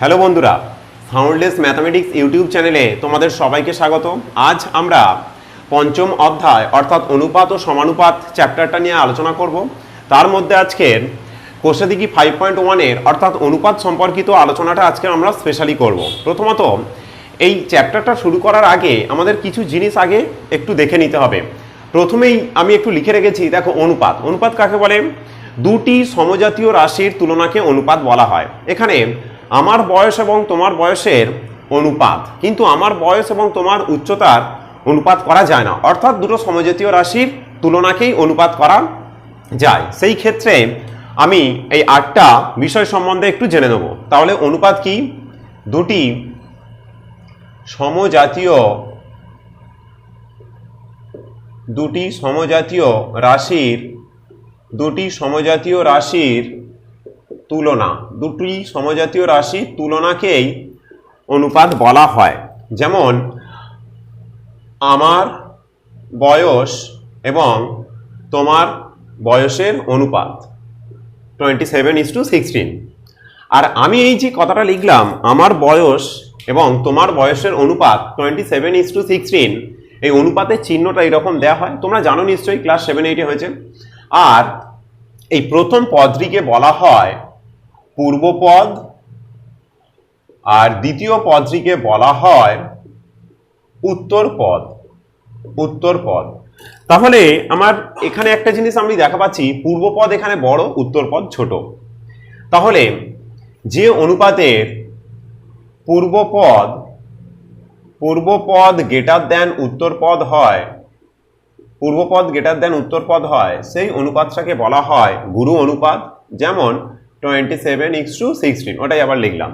Hello বন্ধুরা, soundless mathematics YouTube চ্যানেলে তোমাদের সবাইকে স্বাগত। আজ আমরা পঞ্চম অধ্যায় অর্থাৎ অনুপাত ও সমানুপাত চ্যাপ্টারটা নিয়ে আলোচনা করব। তার মধ্যে আজকের কোষাদিকি 5.1-এর অর্থাৎ অনুপাত সম্পর্কিত আলোচনাটা আজকে আমরা স্পেশালি করব। প্রথমত এই চ্যাপ্টারটা শুরু করার আগে আমাদের কিছু জিনিস আগে একটু দেখে নিতে হবে। প্রথমেই আমি একটু লিখে রেখেছি, দেখো অনুপাত। অনুপাত কাকে বলে? দুটি সমজাতীয় রাশির তুলনাকে অনুপাত বলা হয়। এখানে আমার বয়স এবং তোমার বয়সের অনুপাত, কিন্তু আমার বয়স এবং তোমার উচ্চতার অনুপাত করা যায় না, অর্থাৎ দুটো সমজাতীয় রাশির তুলনাকেই অনুপাত করা যায়। সেই ক্ষেত্রে আমি এই 8টা বিষয় সম্বন্ধে একটু জেনে নেব। তাহলে অনুপাত কি? দুটি সমজাতীয় রাশির তুলনা, দুটি সমজাতীয় রাশির তুলনাকেই অনুপাত বলা হয়। যেমন আমার বয়স এবং তোমার বয়সের অনুপাত 27:16। আর আমি এই যে কথাটা লিখলাম, আমার বয়স এবং তোমার বয়সের অনুপাত 27:16, এই অনুপাতের চিহ্নটা এরকম দেওয়া হয়, তোমরা জানো নিশ্চয়ই, ক্লাস 7-8 হয়েছে। আর এই প্রথম পদটিকে বলা হয় পূর্বপদ, আর দ্বিতীয় পদটিকে বলা হয় উত্তরপদ। তাহলে আমার এখানে একটা জিনিস আমি দেখা পাচ্ছি, পূর্বপদ এখানে বড়, উত্তরপদ ছোট। তাহলে যে অনুপাতের পূর্বপদ গ্রেটার দেন উত্তরপদ হয়, সেই অনুপাতটাকে বলা হয় গুরু অনুপাত। যেমন 27:16, ওটাই আবার লিখলাম।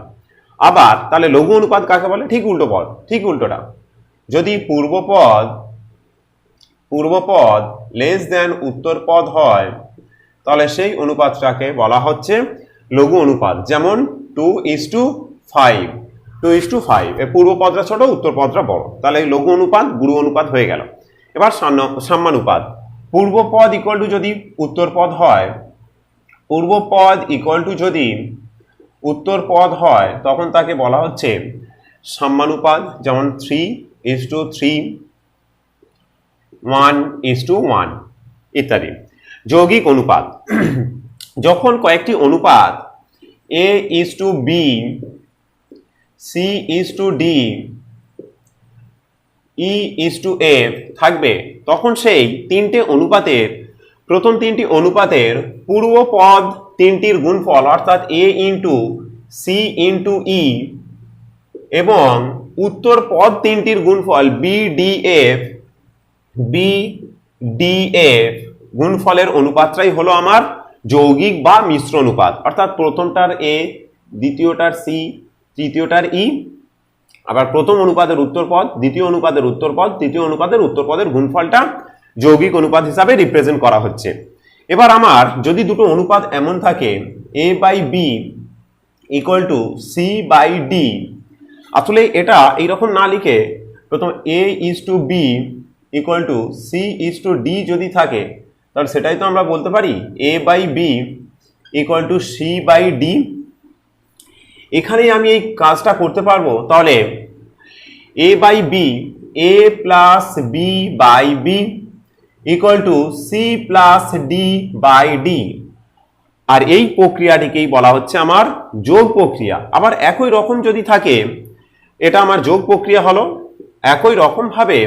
আবার তাহলে লঘু অনুপাত কাকে বলে? ঠিক উল্টোটা। যদি পূর্বপদ লেস দেন উত্তরপদ হয়, তাহলে সেই অনুপাতটাকে বলা হচ্ছে লঘু অনুপাত। যেমন 2:5, এর পূর্বপদটা ছোট, উত্তরপদটা বড়, তাহলে এই লঘু অনুপাত গুরু অনুপাত হয়ে গেল। এবার সাম্যানুপাত। পূর্বপদ ইকুয়াল টু যদি উত্তরপদ হয়, তখন তাকে বলা হচ্ছে সাম্যানুপাত। যেমন 3:3, 1:1 ইত্যাদি। যৌগিক অনুপাত। যখন কয়েকটি অনুপাত A:B, C:D, E:F থাকবে, তখন সেই প্রথম তিনটি অনুপাতের পূর্বপদ তিনটির গুণফল অর্থাৎ A:C:E এবং উত্তর পদ তিনটির গুণফল BDF গুণফলের অনুপাতটাই হলো আমার যৌগিক বা মিশ্র অনুপাত। অর্থাৎ প্রথমটার A, দ্বিতীয়টার C, তৃতীয়টার E, আবার প্রথম অনুপাতের উত্তরপদ, দ্বিতীয় অনুপাতের উত্তরপদ, তৃতীয় অনুপাতের উত্তরপদের গুণফলটা যৌগিক অনুপাত হিসাবে রিপ্রেজেন্ট করা হচ্ছে। এবার আমার যদি দুটো অনুপাত এমন থাকে A/B = C/D, আসলে এটা এইরকম না লিখে প্রথম A:B = C:D যদি থাকে, তাহলে সেটাই তো আমরা বলতে পারি A/B = C/D। এখানেই আমি এই কাজটা করতে পারবো। তাহলে A/B, A + B/B = C+D/D, আর এই প্রক্রিয়াটিকেই বলা হচ্ছে আমার যোগ প্রক্রিয়া। আবার একই রকম যদি থাকে, এটা আমার যোগ প্রক্রিয়া হলো। একই রকম ভাবে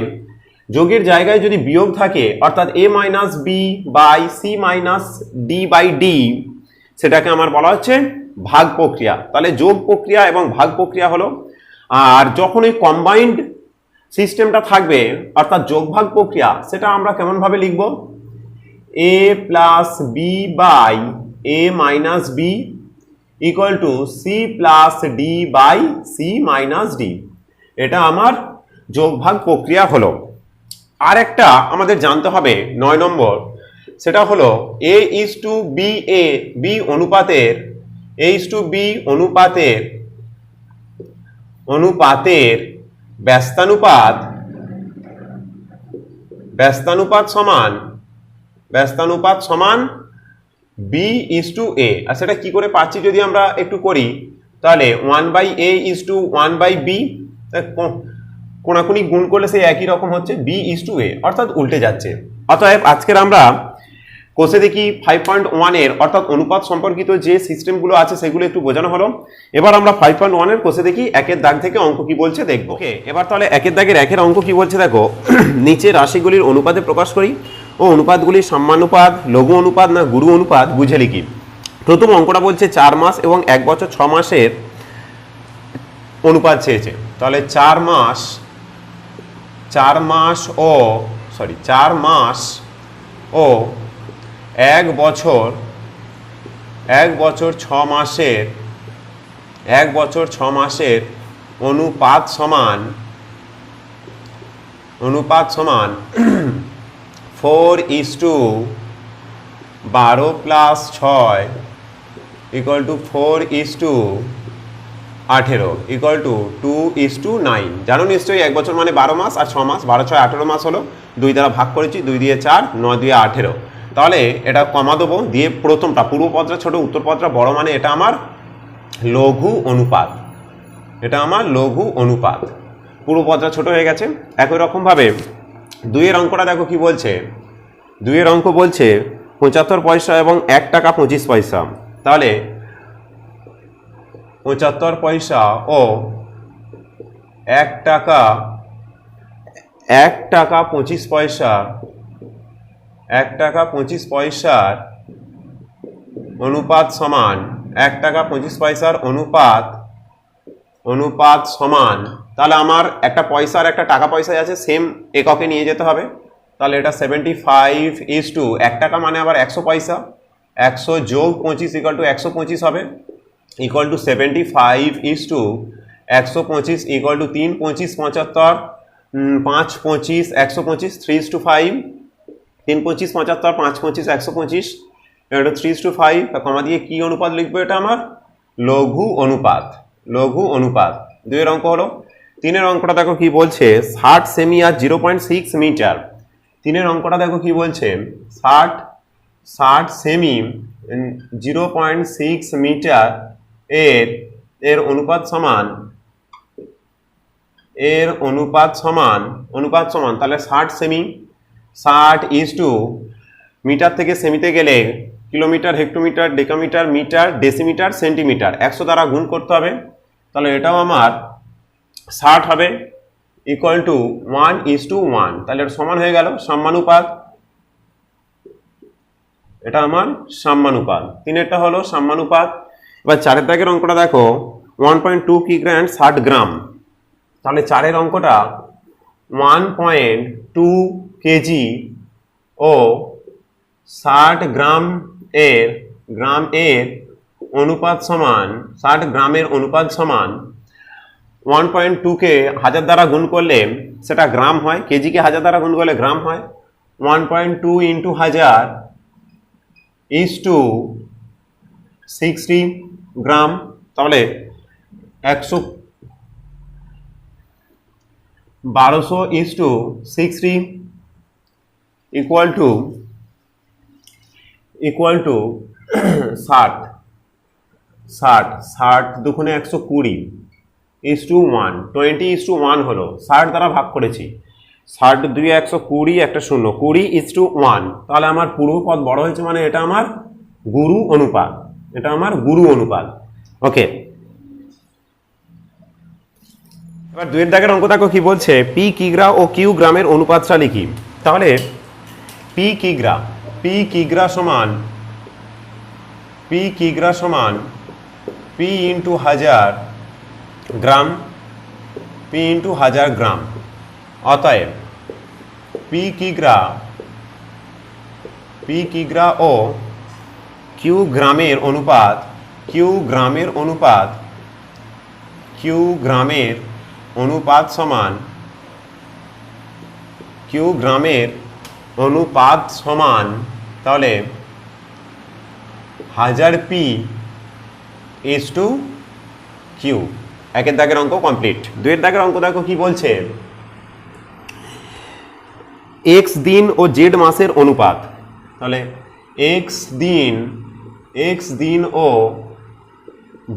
যোগের জায়গায় যদি বিয়োগ থাকে, অর্থাৎ A-B/C-D/D, সেটাকে আমার বলা হচ্ছে ভাগ প্রক্রিয়া। তাহলে যোগ প্রক্রিয়া এবং ভাগ প্রক্রিয়া হলো। আর যখন এই কম্বাইন্ড সিস্টেমটা থাকবে, অর্থাৎ যোগ ভাগ প্রক্রিয়া, সেটা আমরা কেমন ভাবে লিখব? A + B/A-B = C+D/C-D, এটা আমার যোগ ভাগ প্রক্রিয়া হলো। আর একটা আমাদের জানতে হবে 9 নম্বর, সেটা হলো A:B অনুপাতের ব্যস্তানুপাত সমান B:A। আর সেটা কি করে পাচ্ছি যদি আমরা একটু করি, তাহলে 1/a/1/b, কোনাকুনি গুণ করলে সেই একই রকম হচ্ছে b/a, অর্থাৎ উল্টে যাচ্ছে। অতএব আজকের আমরা কোষে দেখি 5.1 এর অর্থাৎ অনুপাত সম্পর্কিত যে সিস্টেমগুলো আছে সেগুলো একটু বোঝানো হলো। এবার আমরা 5.1 এর কোষে দেখি একের দাগ থেকে অঙ্ক কি বলছে দেখবো। ওকে, এবার তাহলে একের দাগের একের অঙ্ক কি বলছে দেখো। নিচে রাশিগুলির অনুপাতে প্রকাশ করি ও অনুপাতগুলির সাম্যানুপাত, লঘু অনুপাত না গুরু অনুপাত বুঝে লিখি। প্রথম অঙ্কটা বলছে 4 মাস এবং 1 বছর 6 মাসের অনুপাত চেয়েছে। তাহলে 4 মাস ও 1 বছর 6 মাসের অনুপাত সমান 4:12 + 6 = 4:18 = 2:9। জানো নিশ্চয়ই 1 বছর মানে 12 মাস আর 6 মাস, 12 6 18 মাস হলো, 2 দ্বারা ভাগ করেছি, 2 দিয়ে 4, 9 দিয়ে 18। তাহলে এটা কমা দেবো, দিয়ে প্রথমটা পূর্বপদটা ছোট উত্তরপদটা বড়, মানে এটা আমার লঘু অনুপাত, পূর্বপদটা ছোট হয়ে গেছে। একই রকমভাবে 2 এর অঙ্কটা দেখো কি বলছে। 2 এর অঙ্ক বলছে 75 পয়সা এবং 1 টাকা 25 পয়সা। তাহলে 75 পয়সা ও 1 টাকা 25 পয়সার অনুপাত সমান 1 টাকা 25 পয়সার অনুপাত সমান। তাহলে আমার একটা পয়সা আর একটা টাকা পয়সা আছে, সেম এককে নিয়ে যেতে হবে। তাহলে এটা 75 = 1 টাকা মানে আবার 100 পয়সা, 100 + 25 = 125 হবে, = 75 * 125 = 3 25 75 5 25 125 3:5 3 25 75 5 25 125 এটা 3:5 কমা দিয়ে কি অনুপাত লিখবো? এটা আমার লঘু অনুপাত। 2 এর অঙ্ক হলো। 3 এর অঙ্কটা দেখো কি বলছে 60 সেমি আর 0.6 মিটার। 3 এর অঙ্কটা দেখো কি বলছে 60 সেমি 0.6 মিটার এর অনুপাত সমান তাহলে 60 সেমি 60 মিটার থেকে সেমিতে গেলে kilometre, hectometre, decametre, metre, decimetre, centimetre 100 দ্বারা গুণ করতে হবে। তাহলে এটাও আমার 60 হবে = 1:1। তাহলে এটা সমান হয়ে গেল সাম্যানুপাত, এটা আমার সাম্যানুপাত। 3এরটা হলো সাম্যানুপাত। এবার 4 এর দাগের অঙ্কটা দেখো 1.2 কিগ্রা 60 গ্রাম। তাহলে 4 এর অঙ্কটা 1.2 কেজি ও 60 গ্রাম এর অনুপাত সমান 60 গ্রামের অনুপাত সমান 1.2 কে 1000 দ্বারা গুণ করলে সেটা গ্রাম হয়, কেজিকে 1000 দ্বারা গুণ করলে গ্রাম হয়। 1.2 × 1000 = 60 গ্রাম। তাহলে 1200 = 60 = 60 দুগুণে 120 1 20:1 হলো। 60 দ্বারা ভাগ করেছি, 60 2 120, একটা 0, 20:1। তাহলে আমার পূর্বপদ বড় হয়েছে, মানে এটা আমার গুরু অনুপাত। ওকে, এবার 2 এর দাগের অঙ্ক দেখো কি বলছে পি কিগ্রা ও কিউ গ্রামের অনুপাতটা লিখি। তাহলে পি কিগ্রা সমান পি × 1000 গ্রাম, অতএব পি কিগ্রা ও কিউ গ্রামের অনুপাত সমান তাহলে 1000 পি = কিউ। 1 এর দাগের অঙ্ক কমপ্লিট। 2 এর দাগের অঙ্ক দেখো কি বলছে x দিন ও z মাসের অনুপাত। তাহলে x দিন ও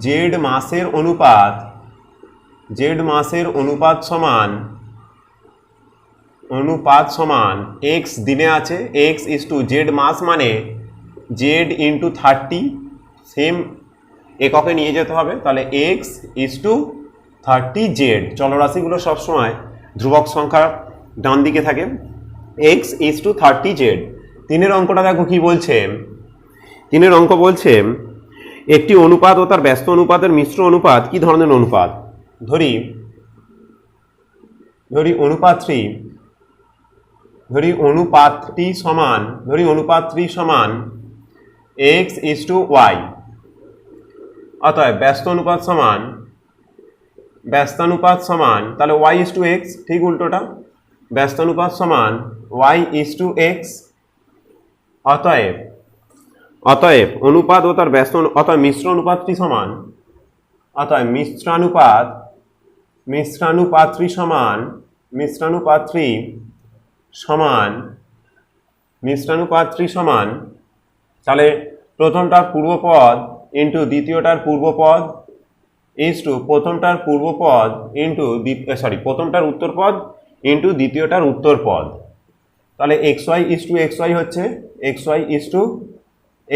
জেড মাসের অনুপাত সমান এক্স দিনে আছে, এক্স ইস টু জেড মাস মানে জেড ইন্টু 30, সেম এককে নিয়ে যেতে হবে, তাহলে এক্স ইস টু 30 জেড। চলরাশিগুলো সবসময় ধ্রুবক সংখ্যা ডান দিকে থাকে। X is to 30 Z. 3 অঙ্কটা দেখো কি বলছে। 3 অঙ্ক বলছে একটি অনুপাত ও তার ব্যস্ত অনুপাতের মিশ্র অনুপাত কি ধরনের অনুপাত? ধরি অনুপাতটি সমান এক্স ইস টু ওয়াই। অতএব ব্যস্তানুপাত সমান তাহলে ওয়াই ইস টু এক্স, ঠিক উল্টোটা, ব্যস্তানুপাত সমান ওয়াই ইস টু এক্স। অতএব অনুপাত ও তার অতএব মিশ্র অনুপাতটি সমান, অতএব মিশ্রানুপাতটি সমান তাহলে প্রথমটার পূর্বপদ ইন্টু দ্বিতীয়টার পূর্বপদ ইস টু প্রথমটার উত্তরপদ ইন্টু দ্বিতীয়টার উত্তরপদ। তাহলে X Y is to X Y হচ্ছে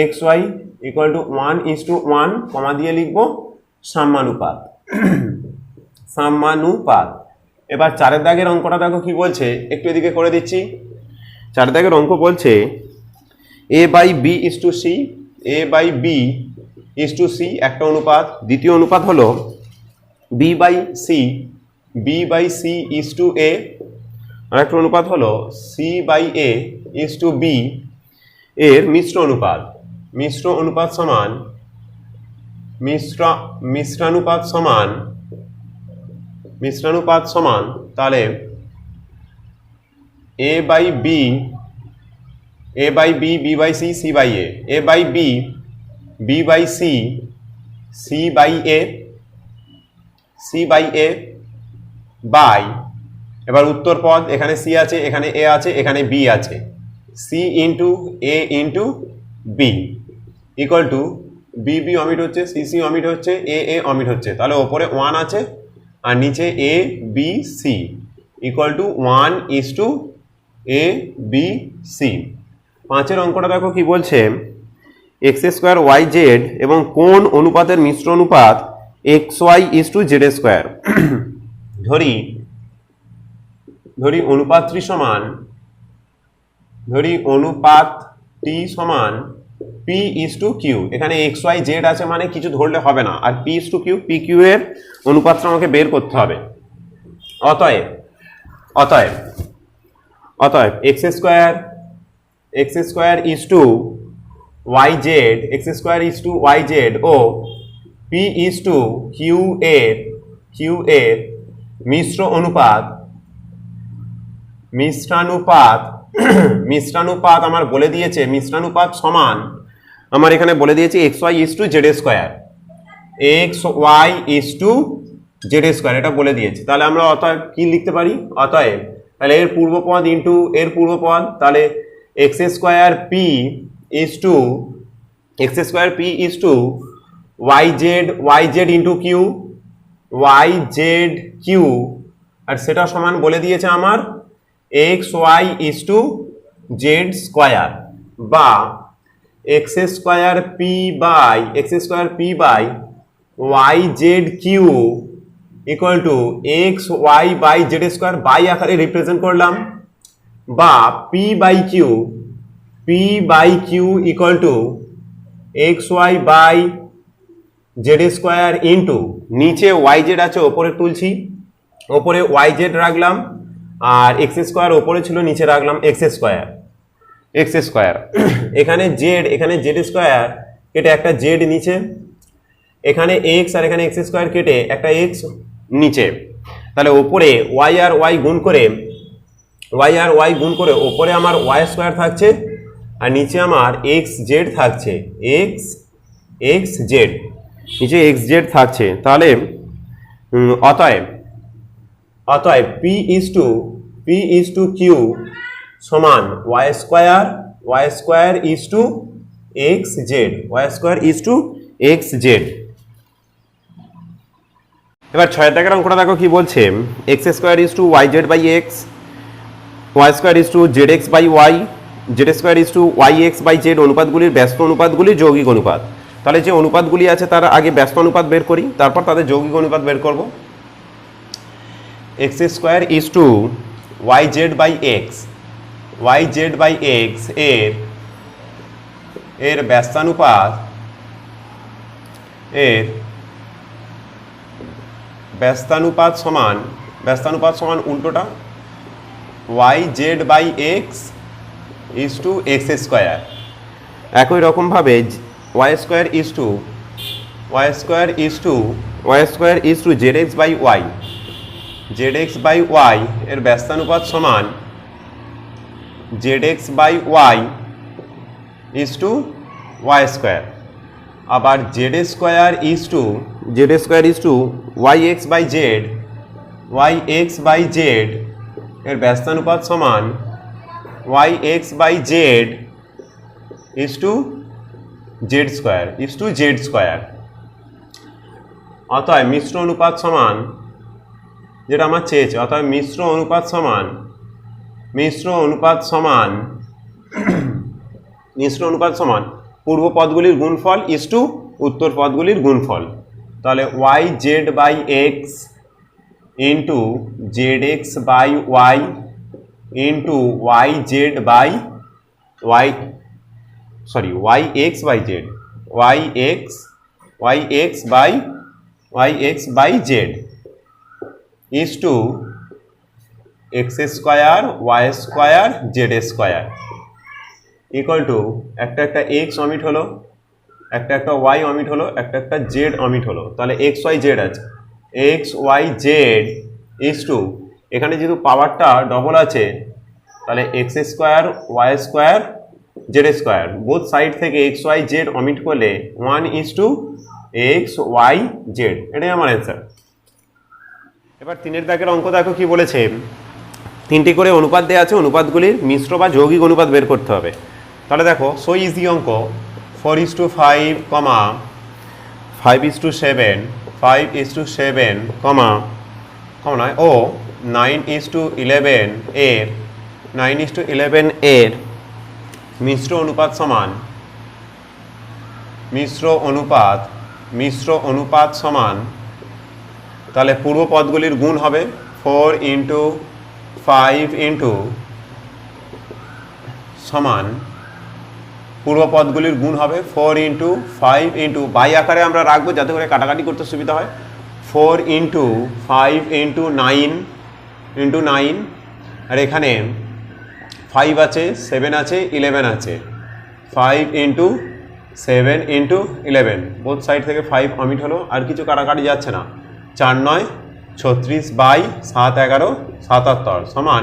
এক্স ওয়াই ইকুয়াল টু 1:1, কমা দিয়ে লিখবো সাম্যানুপাত। এবার 4 দাগের অঙ্কটা দেখো কি বলছে, একটু এদিকে করে দিচ্ছি। 4 দাগের অঙ্ক বলছে A by B is to C একটা অনুপাত। দ্বিতীয় অনুপাত হলো B by C is to A, আর একটা অনুপাত হলো C by A is to B এর মিশ্র অনুপাত সমান মিশ্রানুপাত সমান তাহলে A by B B by C C by A by B by C by A by, এবার উত্তর পদ এখানে সি আছে, এখানে এ আছে, এখানে বি আছে, C into A into B equal to B omit হচ্ছে, সি অমিট হচ্ছে, এ অমিট হচ্ছে, তাহলে ওপরে 1 আছে আর নিচে A B C equal to 1:a,b,c। 5 অঙ্কটা দেখো কি বলছে, এক্স স্কোয়ার ওয়াই জেড এবং কোন অনুপাতের মিশ্র অনুপাত X Y is to Z square. ধরি অনুপাতটি সমান পি ইস টু কিউ। এখানে এক্স ওয়াই জেড আছে মানে কিছু ধরলে হবে না, আর P is to Q, P Q এর অনুপাতটা আমাকে বের করতে হবে। অতএব X square is to Y Z ও পি ইস টু কিউ এর মিশ্রানুপাত আমার বলে দিয়েছে, মিশ্রানুপাত সমান আমার এখানে বলে দিয়েছে x Y is to Z square, এটা বলে দিয়েছে। তাহলে আমরা অতএব কি লিখতে পারি, তাহলে এর পূর্বপদ ইন্টু এর পূর্বপদ, তাহলে X square P is to Y Z into Q, আর সেটা সমান বলে দিয়েছে আমার X Y is to Z square, বা X square P by Y Z Q equal to X Y by Z square, by আকারে রিপ্রেজেন্ট করলাম, বা P by Q equal to X Y by Z square into নিচে Y Z আছে ওপরে তুলছি, ওপরে Y Z রাখলাম, আর x square ওপরে ছিল নিচে রাখলাম এক্স স্কোয়ার। এখানে জেড স্কোয়ার কেটে একটা জেড নিচে, এখানে এক্স আর এখানে এক্স স্কোয়ার কেটে একটা এক্স নিচে, তাহলে ওপরে ওয়াই আর ওয়াই গুণ করে ওপরে আমার ওয়াই স্কোয়ার থাকছে আর নিচে আমার এক্স জেড থাকছে, এক্স জেড নিচে এক্স জেড থাকছে। তাহলে অতএব পি ইস টু কিউ সমান Y square is to X Z, এবার 6 দাগের অঙ্কটা দেখো কি বলছে, X square is to Y Z by X, Y square is to Z X by Y, Z square is to Y X by Z অনুপাতগুলির ব্যস্ত অনুপাতগুলির যৌগিক অনুপাত। তাহলে যে অনুপাতগুলি আছে তার আগে ব্যস্ত অনুপাত বের করি, তারপর তাদের যৌগিক অনুপাত বের করব। X square is to Y Z by X, Y Z by X এর ব্যস্তানুপাত ব্যস্তানুপাত সমান উল্টোটা Y Z by X is to X square. একই রকমভাবে Y square is to Z X by Y, Z X by Y এর ব্যস্তানুপাত সমান Z X by Y is to Y square. আবার Z square is to Y X by Z, Y X by Z এর ব্যস্তানুপাত সমান Y X by Z is to Z square. অতএব মিশ্র অনুপাত সমান, যেটা আমার চেয়েছে, অতএব মিশ্র অনুপাত সমান পূর্ব পদগুলির গুণফল ইজ টু উত্তর পদগুলির গুণফল। তাহলে Y Z by X into Z X by Y into Y X by Z is to X square Y square Z square equal to একটা এক্স অমিট হলো, একটা ওয়াই অমিট হলো, একটা জেড অমিট হলো। তাহলে এক্স ওয়াই জেড আছে, X Y Z is to, এখানে যেহেতু পাওয়ারটা ডবল আছে তাহলে X square Y square Z square, both side থেকে এক্স ওয়াই জেড অমিট করলে 1 is to X Y Z, এটাই আমার অ্যান্সার। এবার 3 দাগের অঙ্ক দেখো কি বলেছে, 3টি করে অনুপাত দেওয়া আছে, অনুপাতগুলির মিশ্র বা যৌগিক অনুপাত বের করতে হবে। তাহলে দেখো সো ইজি অঙ্ক, 4:5, 5:7, 5:7, নয় ও 9:11 এর 9:11 এর মিশ্র অনুপাত সমান, তাহলে পূর্ব পদগুলির গুণ হবে 4 ইন্টু 5 ইন্টু সমান, পূর্ব পদগুলির গুণ হবে 4 ইন্টু 5 ইন্টু বাই আকারে আমরা রাখবো যাতে করে কাটাকাটি করতে সুবিধা হয়, 4 ইন্টু 5 ইন্টু 9 আর এখানে 5 আছে, 7 আছে, 11 আছে, 5 ইন্টু 7 ইন্টু 11, বোথ সাইড থেকে 5 অমিট হলো, আর কিছু কাটাকাটি যাচ্ছে না, 4 9 36 বাই 7 11 77 সমান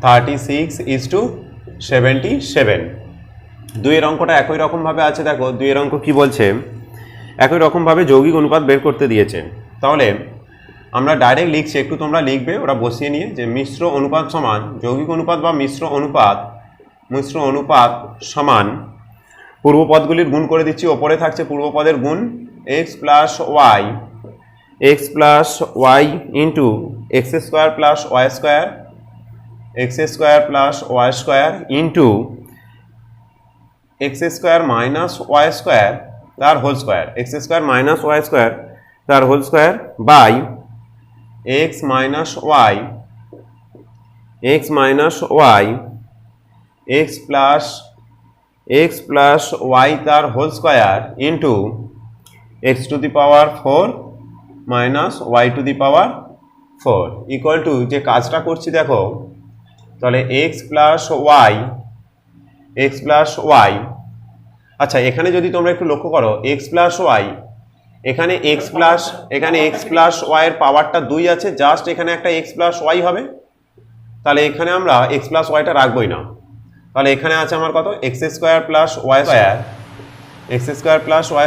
36:77। 2 অঙ্কটা একই রকমভাবে আছে, দেখো 2 অঙ্ক কি বলছে, একই রকমভাবে যৌগিক অনুপাত বের করতে দিয়েছে। তাহলে আমরা ডাইরেক্ট লিখছি, একটু তোমরা লিখবে ওরা বসিয়ে নিয়ে, যে মিশ্র অনুপাত সমান যৌগিক অনুপাত বা মিশ্র অনুপাত সমান পূর্ব পদগুলির গুণ করে দিচ্ছি, ওপরে থাকছে পূর্ব পদের গুণ X plus Y into X square plus Y square into X square minus Y square তার whole square, X square minus Y square তার whole square by X minus Y X plus Y তার whole square into X to the power 4 minus Y to the power 4 equal to, যে কাজটা করছি দেখো, তাহলে x plus Y, আচ্ছা এখানে যদি তোমরা একটু লক্ষ্য করো এক্স প্লাস ওয়াই, এখানে এক্স প্লাস ওয়াই এর পাওয়ারটা 2 আছে, জাস্ট এখানে একটা এক্স প্লাস ওয়াই হবে, তাহলে এখানে আমরা এক্স প্লাস ওয়াইটা রাখবোই না। তাহলে এখানে আছে আমার কত, X square plus Y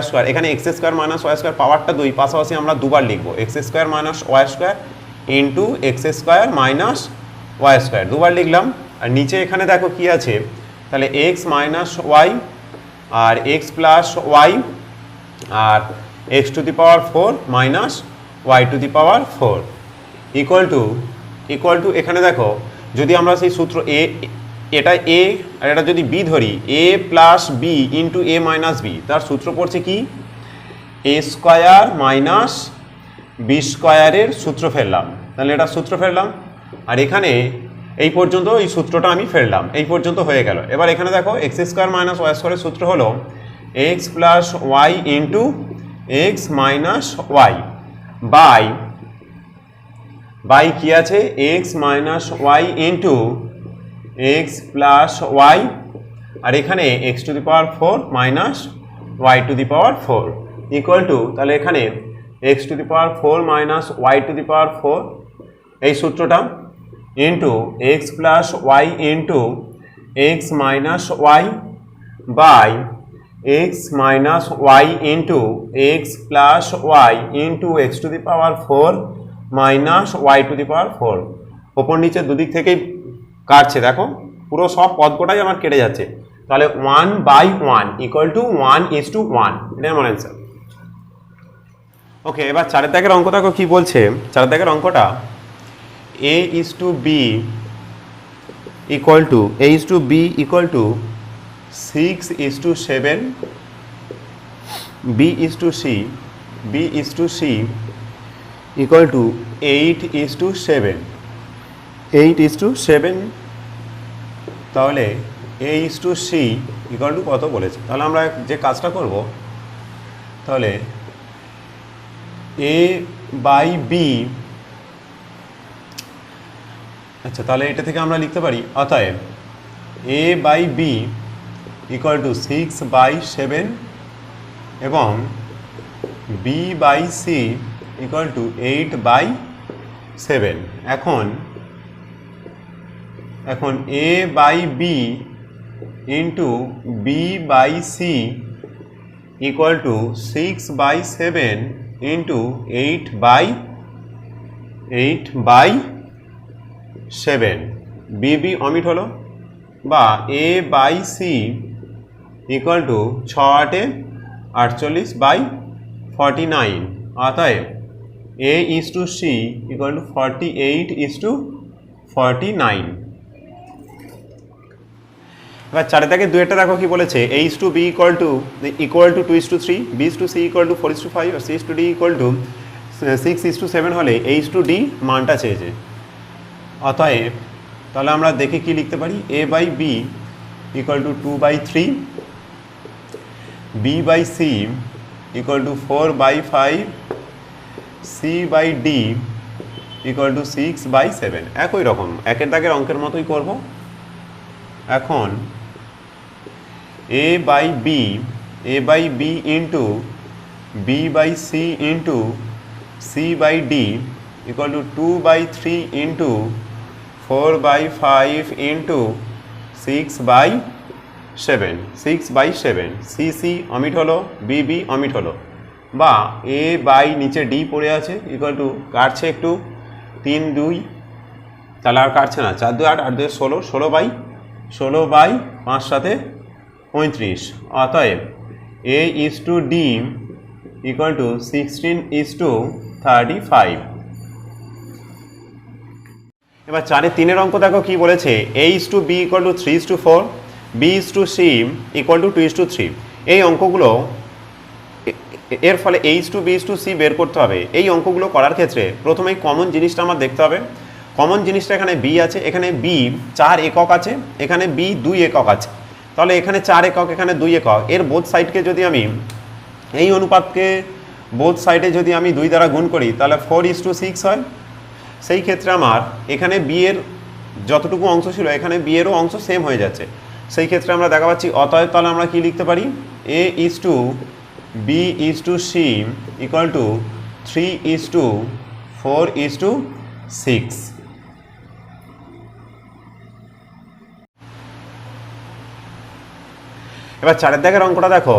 square, এখানে X square minus Y square পাওয়ারটা 2, পাশাপাশি আমরা দুবার লিখবো, X square minus Y square into X square minus Y square দুবার লিখলাম। আর নিচে এখানে দেখো কি আছে, তাহলে এক্স মাইনাস ওয়াই আর এক্স প্লাস ওয়াই আর X to the power 4 minus Y to the power 4 equal to এখানে দেখো যদি আমরা সেই সূত্র এটা এ আর এটা যদি বি ধরি এ প্লাস বি ইন্টু এ মাইনাস বি, তার সূত্র পড়ছে কি এ স্কোয়ার মাইনাস বি স্কোয়ারের সূত্র ফেললাম, তাহলে এটা সূত্র ফেললাম। আর এখানে এই পর্যন্ত এই সূত্রটা আমি ফেললাম, এই পর্যন্ত হয়ে গেল। এবার এখানে দেখো এক্স স্কোয়ার মাইনাস ওয়াই স্কোয়ারের সূত্র হলো X plus Y into X minus Y by কি আছে X minus Y into X plus Y, আর এখানে X to the power 4 minus Y to the power 4 equal to, তাহলে এখানে X to the power 4 minus Y to the power 4 এই সূত্রটা into X plus Y into X minus Y by X minus Y into X plus Y into X to the power 4 minus Y to the power 4। ওপর নিচে দুদিক থেকেই কাটছে, দেখো পুরো সব পদকটাই আমার কেটে যাচ্ছে, তাহলে 1/1 ইকুয়াল টু 1:1, এটাই আমার অ্যান্সার। ওকে, এবার চারের দাগের অঙ্ক দেখো কি বলছে। চারের দাগের অঙ্কটা a:b equal two a:b equal to 6:7, b:c equal two 8:7, 8:7, তাহলে a:c ইকুয়াল টু কত বলেছে। তাহলে আমরা যে কাজটা করব, তাহলে a/b, আচ্ছা তাহলে এটা থেকে আমরা লিখতে পারি অতএব a/b ইকুয়াল টু 6/7 এবং b/c ইকুয়াল টু 8/7। এখন a/b into b/c equal to 6/7 into 8/7, bb omit হলো, বা a/c ইকুয়াল টু 6/8 = 48/49, অতএব a:c ইকুয়াল টু 48:49। এবার চারের দাগে দুয়েরটা দেখো কি বলেছে a:b equal to 2:3, b:c equal to 4:5 আর c:d ইকুয়াল টু 6:7 হলে h:d মানটা চেয়েছে। অতএব তাহলে আমরা দেখে কি লিখতে পারি a/b equal to 2/3, b/c equal to 4/5, c/d equal to 6/7। একই রকম একের দাগের অঙ্কের মতোই করব। এখন a/b into b/c into c/d equal to 2/3 into 4/5 into 6/7, cc omit হলো, bb অমিট হলো, বা a/ নিচে d পড়ে আছে ইকুয়াল টু কাটছে একটু 3 2, তাহলে আর কাটছে না, 4 2 8 8 2 16, 16/5 সাথে 35, অতএব a:d ইকুয়াল টু 16:35। এবার 4-3 অঙ্ক দেখো কি বলেছে a:b equal two 3:4, b:c equal to 2:3। এই অঙ্কগুলো এর ফলে h:b:c বের করতে হবে। এই অঙ্কগুলো করার ক্ষেত্রে প্রথমেই কমন জিনিসটা আমার দেখতে হবে। কমন জিনিসটা এখানে b আছে, এখানে b 4 একক আছে, এখানে b 2 একক আছে, তাহলে এখানে 4 একক এখানে 2 একক, এর বোথ সাইডকে যদি আমি এই অনুপাতকে বোথ সাইডে যদি আমি 2 দ্বারা গুণ করি তাহলে 4:6 হয়। সেই ক্ষেত্রে আমার এখানে b এর যতটুকু অংশ ছিল এখানে b এরও অংশ সেম হয়ে যাচ্ছে। সেই ক্ষেত্রে আমরা দেখা পাচ্ছি অতএব তাহলে আমরা কি লিখতে পারি a:b:c ইকুয়াল টু 3:4:6। এবার 4 দাগের অঙ্কটা দেখো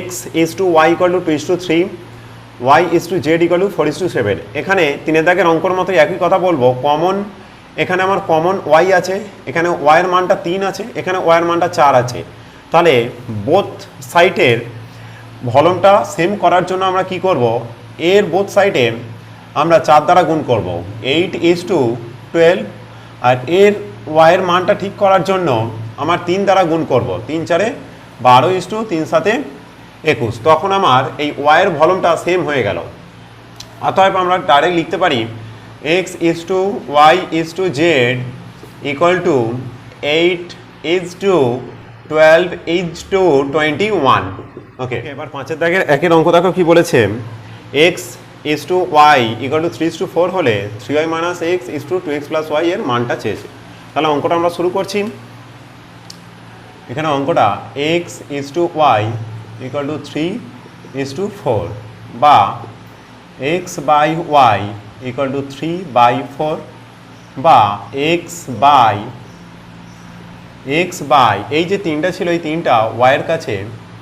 x:y equal to 2:3, y:z equal to 4:7। এখানে 3 দাগের অঙ্কর মতো একই কথা বলবো। কমন এখানে আমার কমন y আছে, এখানে y এর মানটা 3 আছে, এখানে y এর মানটা 4 আছে, তাহলে বোথ সাইডের ভলনটা সেম করার জন্য আমরা কি করব, এর বোথ সাইডে আমরা 4 দ্বারা গুণ করব 8:12 আর এর ওয়াইয়ের মানটা ঠিক করার জন্য আমার 3 দ্বারা গুণ করব 3 4 12:3 7 21 তখন আমার এই ওয়াইয়ের ভলিউমটা সেম হয়ে গেল। অতএব আমরা ডাইরেক্ট লিখতে পারি x:y:z equal to 8:12:21। ওকে, এবার 5 দাগের একের অঙ্ক দেখো কি বলেছে, x:y equal to 3:4 হলে 3y - x 2x + y এর মানটা চেয়েছে। তাহলে অঙ্কটা আমরা শুরু করছি। এখানে অঙ্কটা x:y equal to 3:4 বা x/y equal to 3/4 বা x বাই এই যে 3টা ছিল এই 3টা ওয়াইয়ের কাছে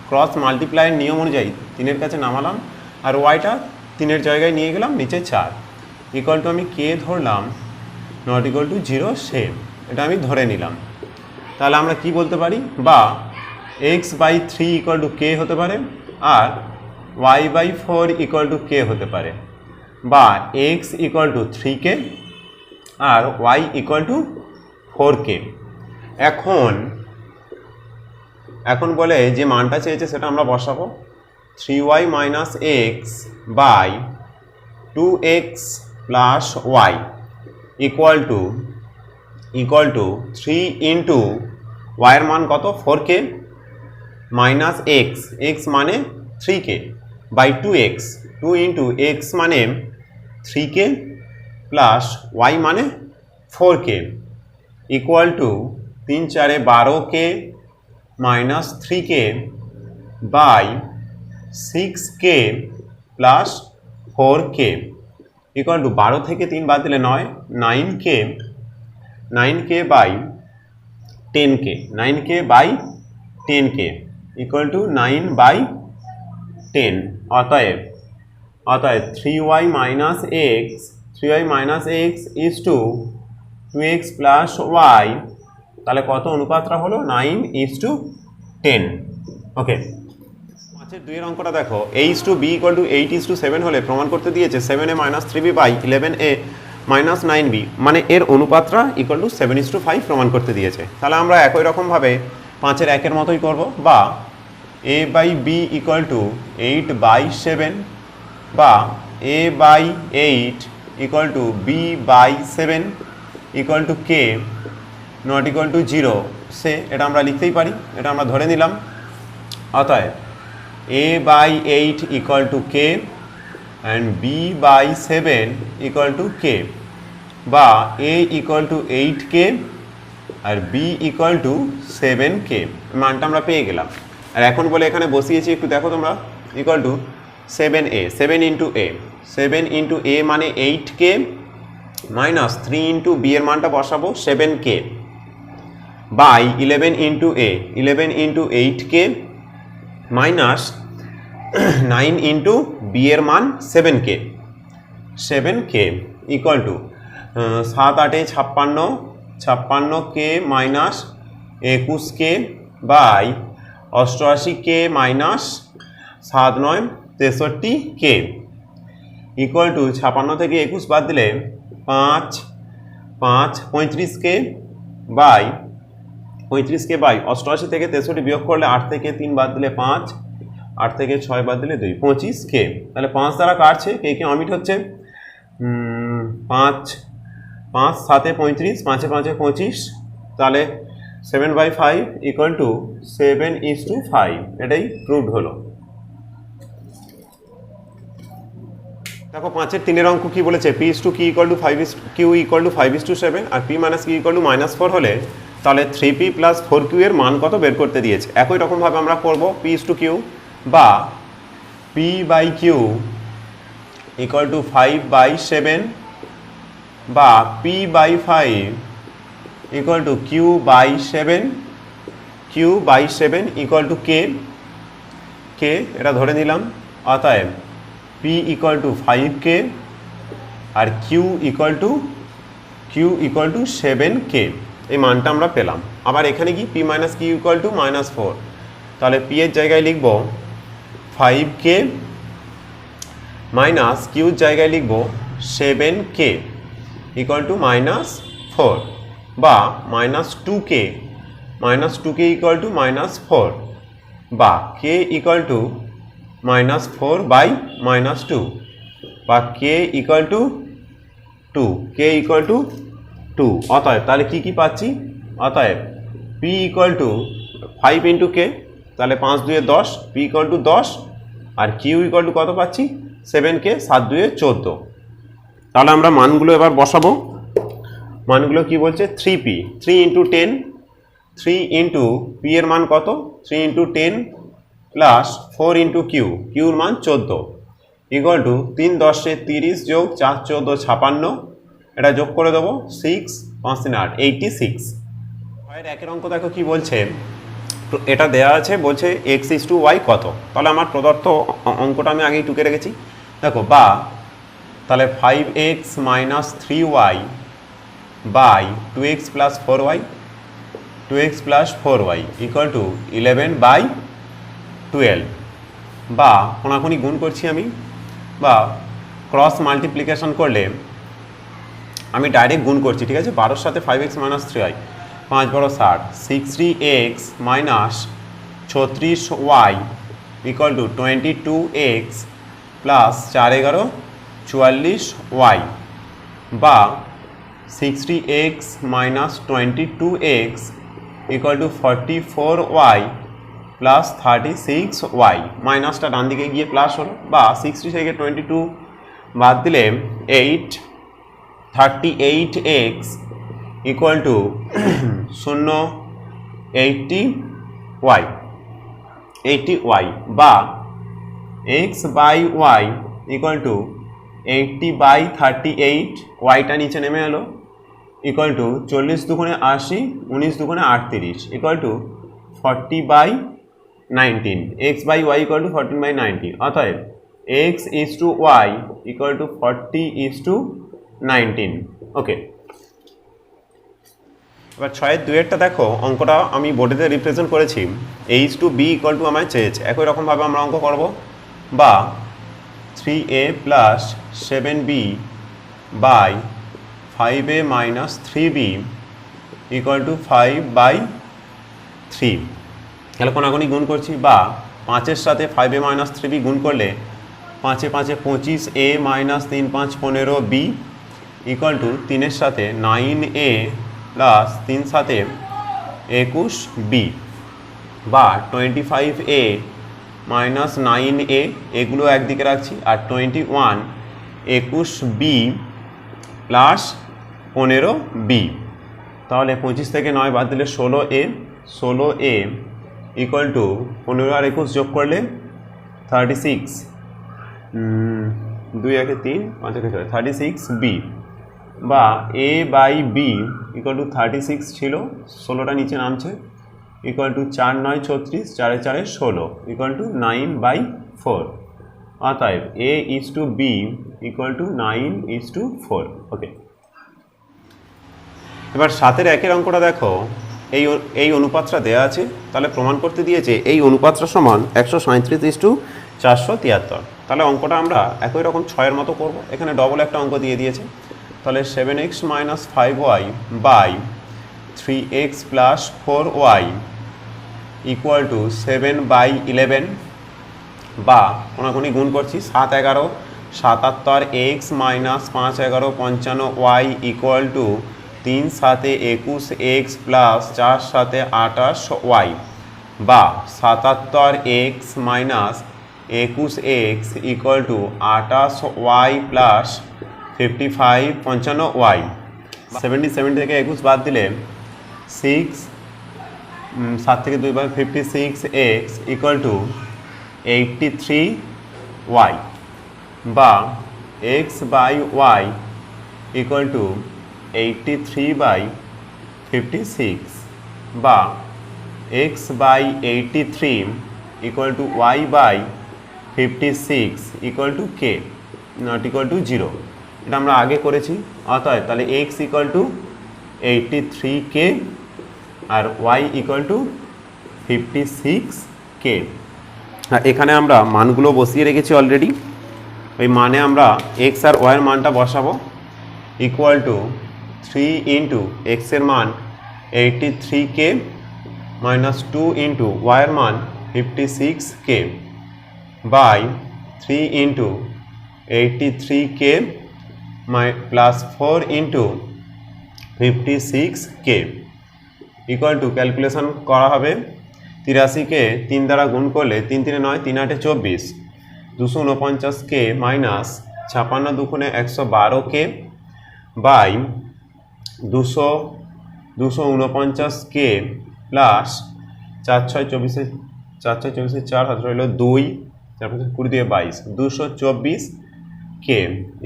ক্রস মাল্টিপ্লাইয়ের নিয়ম অনুযায়ী 3-এর কাছে নামালাম আর ওয়াইটা 3-এর জায়গায় নিয়ে গেলাম নিচে 4 ইকুয়াল টু আমি কে ধরলাম নট ইকুয়াল টু 0 সেম, এটা আমি ধরে নিলাম। তাহলে আমরা কি বলতে পারি, বা x/3 ইকুয়াল টু কে হতে পারে আর y/4 ইকুয়াল টু কে হতে পারে, বা x ইকুয়াল টু 3k আর y ইকুয়াল টু 4k। এখন বলে যে মানটা চেয়েছে সেটা আমরা বসাবো 3y - x by 2x plus y equal to 3 into ওয়াইয়ের মান কত 4k মাইনাস x মানে 3k by 2x 2 into x মানে 3k প্লাস y মানে 4k equal to 3 4 12k minus 3k by 6k plus 4k equal to 12 থেকে 3 বাদ দিলে 9k by 10k equal to 9/10। অতএব 3y - x is to 2x plus y, তাহলে কত অনুপাতটা হলো 9:10। ওকে, 5-এর 2-এর অঙ্কটা দেখো a:b ইকুয়াল টু 8:7 হলে প্রমাণ করতে দিয়েছে 7a - 3b by 11a - 9b, মানে এর অনুপাতটা ইকুয়াল টু 7:5 প্রমাণ করতে দিয়েছে। তাহলে আমরা একই রকমভাবে 5-এর 1-এর মতোই করব, বা a/b ইকুয়াল টু 8/7 বা a/8 equal two b/7 equal to k not equal to 0 সে, এটা আমরা লিখতেই পারি, এটা আমরা ধরে নিলাম। অতএব a/8 equal to k and b/7 equal to k, বা a ইকুয়াল টু 8k আর b ইকুয়াল টু 7k, মানটা আমরা পেয়ে গেলাম। আর এখন বলে এখানে বসিয়েছি, একটু দেখো তোমরা, equal to 7a 7 into a মানে 8k মাইনাস 3 ইন্টু b এর মানটা বসাবো 7k by 11 into 8k minus 9 into b এর মান 7k equal to 7 8 56k minus 21k by 88k minus 7 9 63k equal to 56 থেকে 21 বাদ দিলে 35k বাই 88 থেকে 63 বিয়োগ করলে 8 থেকে 3 বাদ দিলে 5, 8 থেকে 6 বাদ দিলে 2, 25k। তাহলে 5 দ্বারা কাটছে, কে অমিট হচ্ছে, 5 7 35, 5 5 25, তাহলে 7/5 ইকুয়াল টু 7:5, এটাই প্রুভড হলো। দেখো 5-এর 3-এর অঙ্ক কি বলেছে, p/q ইকুয়াল টু 5:7 আর p - q ইকুয়াল টু -4 হলে তাহলে 3p প্লাস 4q এর মান কত বের করতে দিয়েছে। একই রকমভাবে আমরা করব p/q বা p/q ইকুয়াল টু 5/7 বা p/5 equal to q/7 equal to k, এটা ধরে নিলাম। অতএব p ইকুয়াল টু 5k আর q ইকুয়াল টু 7k, এই মানটা আমরা পেলাম। আবার এখানে কি p - q ইকুয়াল টু -4, তাহলে p এর জায়গায় লিখব 5k মাইনাস q এর জায়গায় লিখব 7k ইকুয়াল টু -4 বা -2k ইকুয়াল টু -4 বা k ইকুয়াল টু -4 বাই -2 বা k ইকুয়াল টু 2 অতএব তাহলে কি পাচ্ছি অতএব p equal to 5 into k তাহলে 5 2 10 p ইকুয়াল টু 10 আর q ইকুয়াল টু কত পাচ্ছি 7k 7 2 14 তাহলে আমরা মানগুলো এবার বসাবো মানগুলো কি বলছে 3p 3 ইন্টু 10 3 ইন্টু p এর মান কত 3 ইন্টু 10 প্লাস 4 ইন্টু q এর মান 14 ইকুয়াল টু 3 10 30 যোগ 4 14 56 এটা যোগ করে দেবো 6 5 3 8 86 এর একের অঙ্ক দেখো কি বলছে এটা দেয়া আছে বলছে x is to y কত তাহলে আমার প্রদত্ত অঙ্কটা আমি আগেই টুকে রেখেছি দেখো বা তাহলে 5x minus 3y by 2x plus 4y 2x plus 4y equal to 11 by 12 বা কোনাকুনি গুণ করছি আমি বা ক্রস মাল্টিপ্লিকেশন করলে আমি ডাইরেক্ট গুণ করছি ঠিক আছে 12 সাথে 5x minus 3y 5 12 60 60x minus 36y equal to 22x plus 4 11 44y বা 60x minus 22x equal to 44y plus 36y মাইনাসটা ডান দিকে গিয়ে প্লাস হলো বা 60 থেকে 22 বাদ দিলে 38x equal to 80y বা x by y equal to 80 by 38 yটা নিচে নেমে এলো equal to 40 দুগুণে 80 19 দুগুণে 38 equal to 40 by 19 x by y equal to 14 by 19 অতএব x is to y equal to 40 is to 19 ওকে এবার 6-2 দেখো অঙ্কটা আমি বোর্ডেতে রিপ্রেজেন্ট করেছি h to b equal to আমায় চেয়েছে একই রকমভাবে আমরা অঙ্ক করব বা 3a plus 7b by 5a minus 3b equal to 5 by 3 তাহলে কোনাকুনি গুণ করছি বা 5 এর সাথে 5a minus 3b গুণ করলে 5 এ 5 এ 25a minus 3 5 15b equal to 3 এর সাথে 9a plus 3 সাথে 21b বা 25a minus 9a এগুলো একদিকে রাখছি আর 21 21b প্লাস 15b তাহলে 25 থেকে 9 বাদ দিলে 16a ইকুয়াল টু 15 আর 21 যোগ করলে 36 2 1 3 5 1 6 36b বা a by b equal to 36 ছিল 16টা নিচে নামছে equal to 4 9 36 4 4 16 equal to 9 by 4 অতএব a is to b equal to 9 is to 4 okay এবার 7 একের অঙ্কটা দেখো এই অনুপাতটা দেয়া আছে তাহলে প্রমাণ করতে দিয়েছে এই অনুপাতটা সমান 137:473 তাহলে অঙ্কটা আমরা একই রকম 6 এর মতো করব এখানে ডবল একটা অঙ্ক দিয়ে দিয়েছে তাহলে 7x minus 5y by 3x plus 4y equal to 7 by 11 বা কোনাকুনি গুণ করছি 7 11 77 x minus 5 11 55 y equal to 3 সাথে 21 x plus 4 সাথে 28 y বা 77 x minus 21 x equal to 28 y plus 55 55 y 77 থেকে 21 বাদ দিলে 6 7 থেকে 2 বাদ 56 x equal to 83 y বা x by y equal to 83 by 56 বা x by 83 equal to y by 56 equal to k not equal to 0 এটা আমরা আগে করেছি অতএব তাহলে x equal to 83k R y equal to 56k এখানে আমরা মানগুলো বসিয়ে রেখেছি অলরেডি ওই মানে আমরা এক্স আর ওয়াইয়ের মানটা বসাবো ইকুয়াল টু 3 ইন্টু এক্সের মান 83k মাইনাস 2 ইন্টু ওয়াইয়ের মান 56k by 3 into 83k plus 4 into 56k equal to calculation করা হবে 83কে 3 দ্বারা গুণ করলে 3 3 9 3 8 24 249k মাইনাস 56 দুগুণে 112k বাই 249k প্লাস 4 6 24 4 6 24 4 হাত রইল 2 4 5 20 দিয়ে 22 224k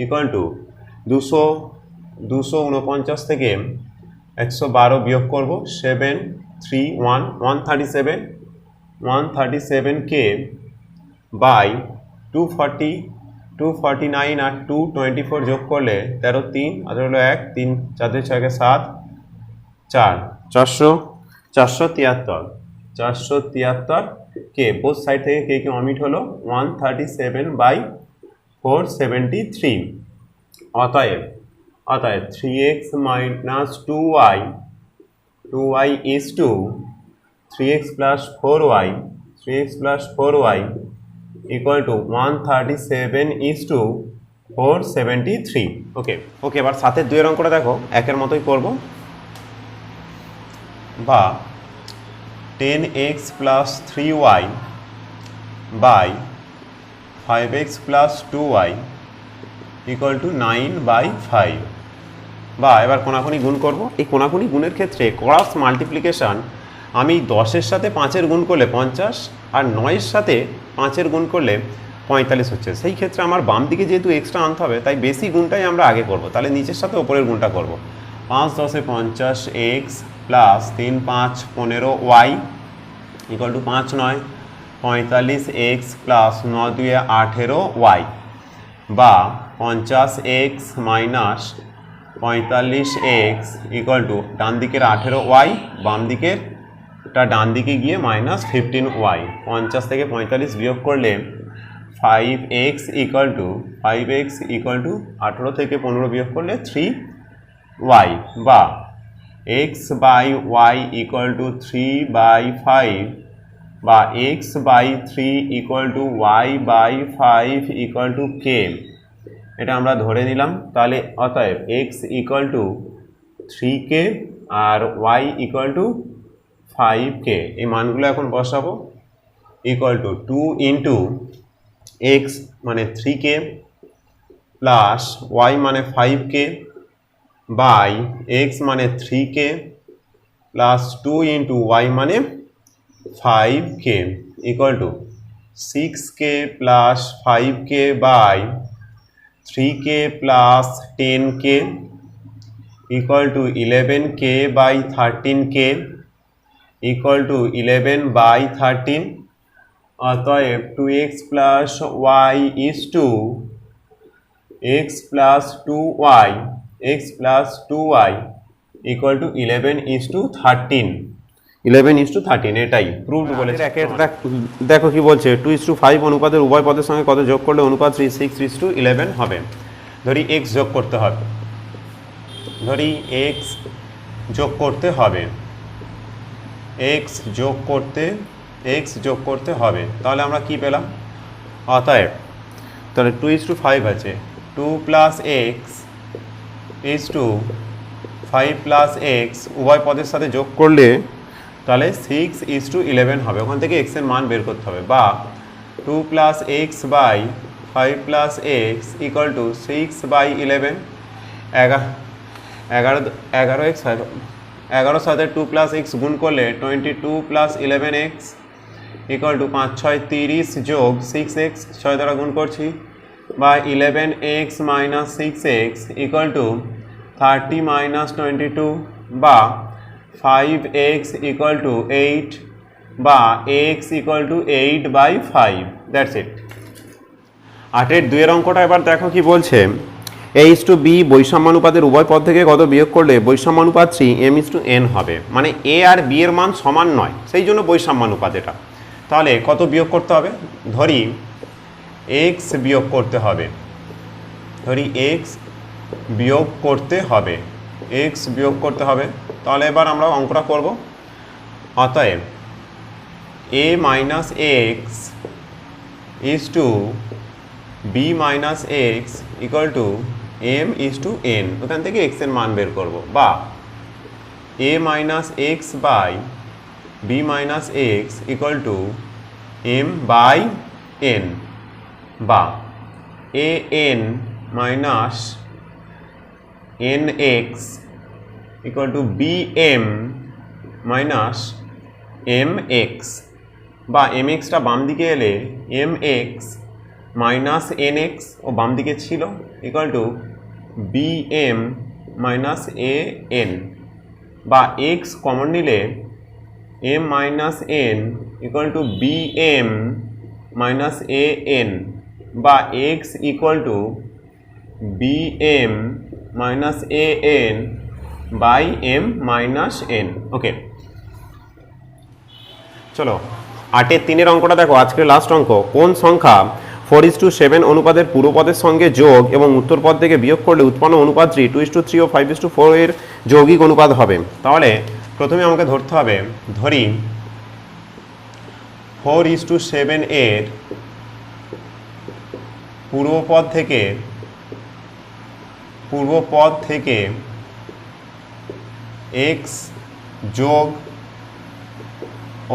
ইকুয়াল টু 249 থেকে 112 বিয়োগ করব 137k বাই 249 আর 224 যোগ করলে 13 3 আর হলো 1 3 4 2 6 7 4 473 কে বোথ সাইড থেকে কে কে অমিট হলো 137 বাই 473 অতএব 3x minus 2y is to 3x plus 4y equal to 137 is to 473 ওকে এবার সাথে দুইয়ের অঙ্কটা দেখো একের মতোই করব বা 10x plus 3y by 5x plus 2y equal to 9 by 5 বা এবার কোনাকুনি গুণ করব এই কোনাকুনি গুণের ক্ষেত্রে ক্রস মাল্টিপ্লিকেশন আমি 10-এর সাথে 5-এর গুণ করলে 50 আর 9-এর সাথে 5-এর গুণ করলে 45 হচ্ছে সেই ক্ষেত্রে আমার বাম দিকে যেহেতু এক্সট্রা আনতে হবে তাই বেশি গুণটাই আমরা আগে করব তাহলে নিচের সাথে ওপরের গুণটা করব 5 10 50x plus 3 5 15y equal to 5 9 45x plus 9 2 18y বা 50x minus 45x equal to ডান দিকের 18y বাম দিকের ডান দিকে গিয়ে মাইনাস 15y 50 থেকে 45 বিয়োগ করলে 5x ইকুয়াল টু 18 থেকে 15 বিয়োগ করলে 3y বা x by y equal to 3 by 5 বা x by 3 equal to y by 5 equal to k এটা আমরা ধরে নিলাম তাহলে অতএব x ইকুয়াল টু 3k আর y ইকুয়াল টু 5k এই মানগুলো এখন বসাবো ইকুয়াল টু 2 ইন্টু x মানে 3k প্লাস y মানে 5k বাই x মানে 3k প্লাস 2 ইন্টু y মানে 5k equal to 6k plus 5k by 3k plus 10k equal to 11k by 13k equal to 11 by 13 অতএব 2x plus y is to x plus 2y equal to 11 is to 13 11 is to 13 এটাই proved বলেছে দেখো কি বলছে 2:5 অনুপাতের উভয় পদের সঙ্গে কত যোগ করলে অনুপাত 6:11 হবে ধরি x যোগ করতে হবে x যোগ করতে হবে তাহলে আমরা কি পেলাম অতএব তাহলে 2:5 আছে 2 plus x is to 5 plus x উভয় পদের সাথে যোগ করলে তাহলে 6:11 হবে ওখান থেকে x এর মান বের করতে হবে বা 2 plus x by 5 plus x equal to 6/11 11 সাথে 2 plus x গুণ করলে 22 plus 11x equal to 5 6 30 যোগ 6x 6 দ্বারা গুণ করছি বা 11x minus 6x equal to 30 minus 22 বা 5x equal to 8 বা x equal to 8/5 that's it 8-এর 2-এর অঙ্কটা এবার দেখো কি বলছে a:b বৈষম্যানুপাতের উভয় পদ থেকে কত বিয়োগ করলে বৈষম্যানুপাত 3m:n হবে মানে a আর b এর মান সমান নয় সেই জন্য বৈষম্যানুপাত এটা তাহলে কত বিয়োগ করতে হবে ধরি এক্স বিয়োগ করতে হবে, ধরি এক্স বিয়োগ করতে হবে, এক্স বিয়োগ করতে হবে। তাহলে এবার আমরা অঙ্কটা করব। অতএব a minus X is to B minus X equal to M is to N, ওখান থেকে এক্স এর মান বের করব, বা a minus X by B minus X equal to M by N, বা A N minus N X equal to B M minus M X, বা এম এক্সটা বাম দিকে এলে M X minus N X ও বাম দিকে ছিল equal to B M minus A N, বা এক্স কমন নিলে M minus N equal to B M minus A N, বা X equal to B M minus A N by M minus N. Okay, চলো 8-এর 3-এর অঙ্কটা দেখো, আজকের last অঙ্ক। কোন সংখ্যা 4:7 অনুপাতের পূর্বপদের সঙ্গে যোগ এবং উত্তর পদ থেকে বিয়োগ করলে উৎপন্ন অনুপাতটি 2:3 ও 5:4 এর যৌগিক অনুপাত হবে? তাহলে প্রথমে আমাকে ধরতে হবে, ধরি 4:7 এর পূর্বপদ থেকে x যোগ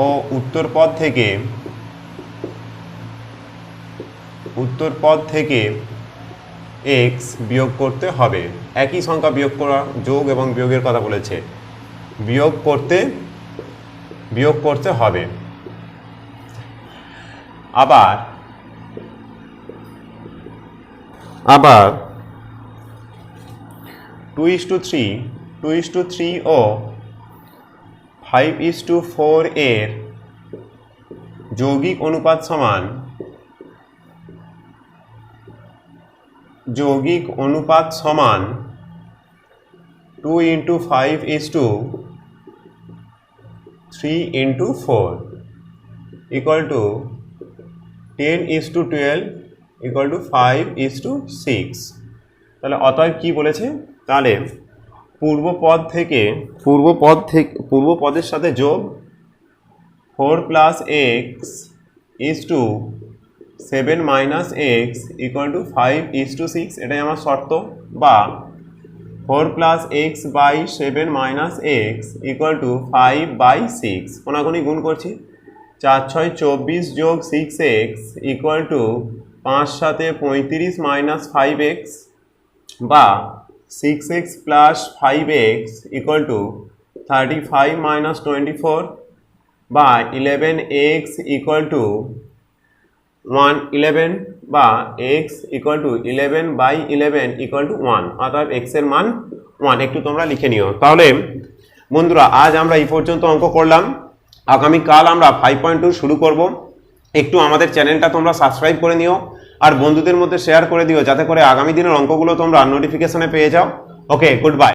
ও উত্তর পদ থেকে x বিয়োগ করতে হবে। একই সংখ্যা বিয়োগ করা, যোগ এবং বিয়োগের কথা বলেছে, বিয়োগ করতে হবে। আবার 2:3 ও 5:4 এর যৌগিক অনুপাত সমান 2 × 5:3:4 equal to 10:12 equal to 5:6। তাহলে অতএব কি বলেছে, তাহলে পূর্বপদের সাথে যোগ 4 + x is to 7 - x equal to 5:6, এটাই আমার শর্ত, বা 4 + x by 7 - x equal to 5/6। কোনাকুনি গুণ করছি, 4 × 6 = 24 যোগ 6x equal to 5 × 7 = 35 - 5x, বা 6x + 5x equal to 35 - 24, বা 11x equal to 11, বা x equal to 11/11 equal to 1, অর্থাৎ x এর মান 1। একটু তোমরা লিখে নিও। তাহলে বন্ধুরা আজ আমরা এই পর্যন্ত অঙ্ক করলাম, আগামীকাল আমরা 5.2 শুরু করব। একটু আমাদের চ্যানেলটা তোমরা সাবস্ক্রাইব করে নিও আর বন্ধুদের মধ্যে শেয়ার করে দিও, যাতে করে আগামী দিনের অঙ্কগুলো তোমরা নোটিফিকেশনে পেয়ে যাও। ওকে, গুড বাই।